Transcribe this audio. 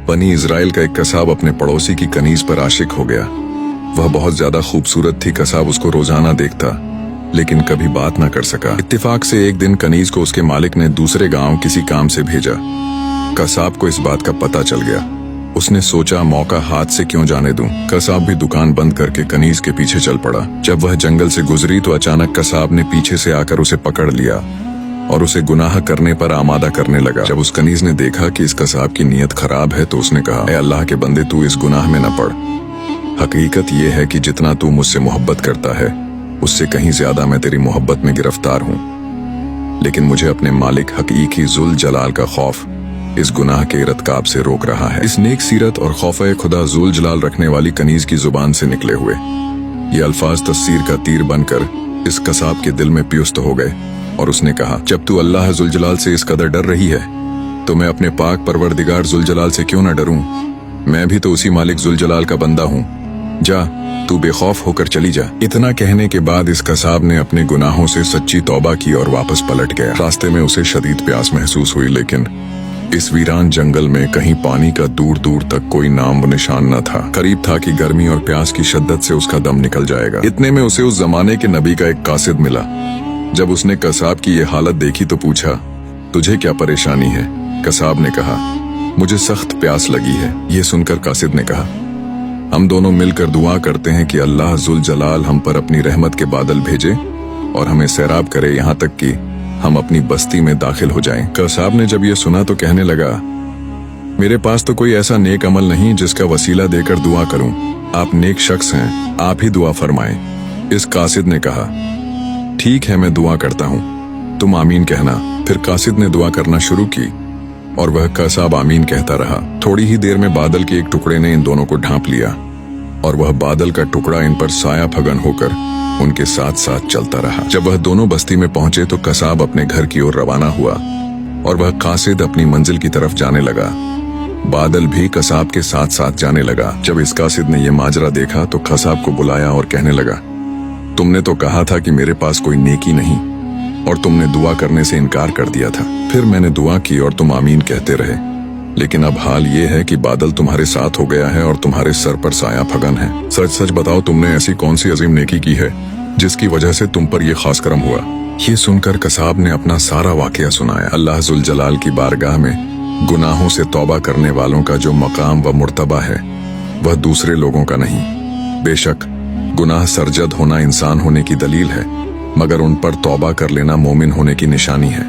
बनी इजराइल का एक कसाब अपने पड़ोसी की कनीज पर आशिक हो गया। वह बहुत ज्यादा खूबसूरत थी। कसाब उसको रोजाना देखता लेकिन कभी बात ना कर सका। इत्तेफाक से एक दिन कनीज को उसके मालिक ने दूसरे गांव किसी काम से भेजा। कसाब को इस बात का पता चल गया। उसने सोचा मौका हाथ से क्यों जाने दूं। कसाब भी दुकान बंद करके कनीज के पीछे चल पड़ा। जब वह जंगल से गुजरी तो अचानक कसाब ने पीछे से आकर उसे पकड़ लिया और उसे गुनाह करने पर आमादा करने लगा। जब उस कनीज ने देखा कि इस कसाब की नीयत खराब है तो उसने कहा, ऐ अल्लाह के बंदे, तू इस गुनाह में न पड़। हकीकत यह है कि जितना तू मुझसे मोहब्बत करता है उससे कहीं ज्यादा मैं तेरी मोहब्बत में गिरफ्तार हूँ। लेकिन मुझे अपने मालिक हकीकी जुल जलाल का खौफ इस गुनाह के इरतकाब से रोक रहा है। इस नेक सीरत और खौफ खुदा जुल जलाल रखने वाली कनीज की जुबान से निकले हुए ये अल्फाज तस्सीर का तीर बनकर इस कसाब के दिल में पियुस्त हो गए और उसने कहा, जब तू अल्लाह जुल जलाल से इस कदर डर रही है तो मैं अपने पाक परवरदिगार जुल जलाल से क्यों न डरूं। मैं भी तो उसी मालिक जुल जलाल का बंदा हूँ। जा, तू बेखौफ होकर चली जा। इतना कहने के बाद इस कसाब ने अपने गुनाहों से सच्ची तौबा की और वापस पलट गया। रास्ते में उसे शदीद प्यास महसूस हुई लेकिन इस वीरान जंगल में कहीं पानी का दूर दूर तक कोई नाम व निशान न था। करीब था कि गर्मी और प्यास की शिद्दत से उसका दम निकल जाएगा। इतने में उसे उस जमाने के नबी का एक कासिद मिला। जब उसने कसाब की ये हालत देखी तो पूछा, तुझे क्या परेशानी है? कसाब ने कहा, मुझे सख्त प्यास लगी है। ये सुनकर कासिद ने कहा, हम दोनों मिलकर दुआ करते हैं कि अल्लाह जुल जलाल हम पर अपनी रहमत के बादल भेजे और हमें सैराब करे यहाँ तक कि हम अपनी बस्ती में दाखिल हो जाएं। कसाब ने जब ये सुना तो कहने लगा, मेरे पास तो कोई ऐसा नेक अमल नहीं जिसका वसीला देकर दुआ करूं। आप नेक शख्स हैं, आप ही दुआ फरमाएं। इस कासिद ने कहा, ठीक है, मैं दुआ करता हूँ, तुम आमीन कहना। फिर कासिद ने दुआ करना शुरू की और वह कसाब आमीन कहता रहा। थोड़ी ही देर में बादल के एक टुकड़े ने इन दोनों को ढांप लिया और वह बादल का टुकड़ा इन पर साया फगन होकर उनके साथ साथ चलता रहा। जब वह दोनों बस्ती में पहुंचे तो कसाब अपने घर की ओर रवाना हुआ और वह कासिद अपनी मंजिल की तरफ जाने लगा। बादल भी कसाब के साथ साथ जाने लगा। जब इस कासिद ने यह माजरा देखा तो कसाब को बुलाया और कहने लगा, तुमने तो कहा था कि मेरे पास कोई नेकी नहीं और तुमने दुआ करने से इनकार कर दिया था। फिर मैंने दुआ की और तुम आमीन कहते रहे, लेकिन अब हाल ये है कि बादल तुम्हारे साथ हो गया है और तुम्हारे सर पर साया फगन है। सच सच बताओ, तुमने ऐसी कौन सी अजीम नेकी की है जिसकी वजह से तुम पर यह खास करम हुआ? ये सुनकर कसाब ने अपना सारा वाकया सुनाया। अल्लाह जुल जलाल की बारगाह में गुनाहों से तौबा करने वालों का जो मकाम व मुर्तबा है वह दूसरे लोगों का नहीं। बेशक गुनाह सरजद होना इंसान होने की दलील है, मगर उन पर तौबा कर लेना मोमिन होने की निशानी है।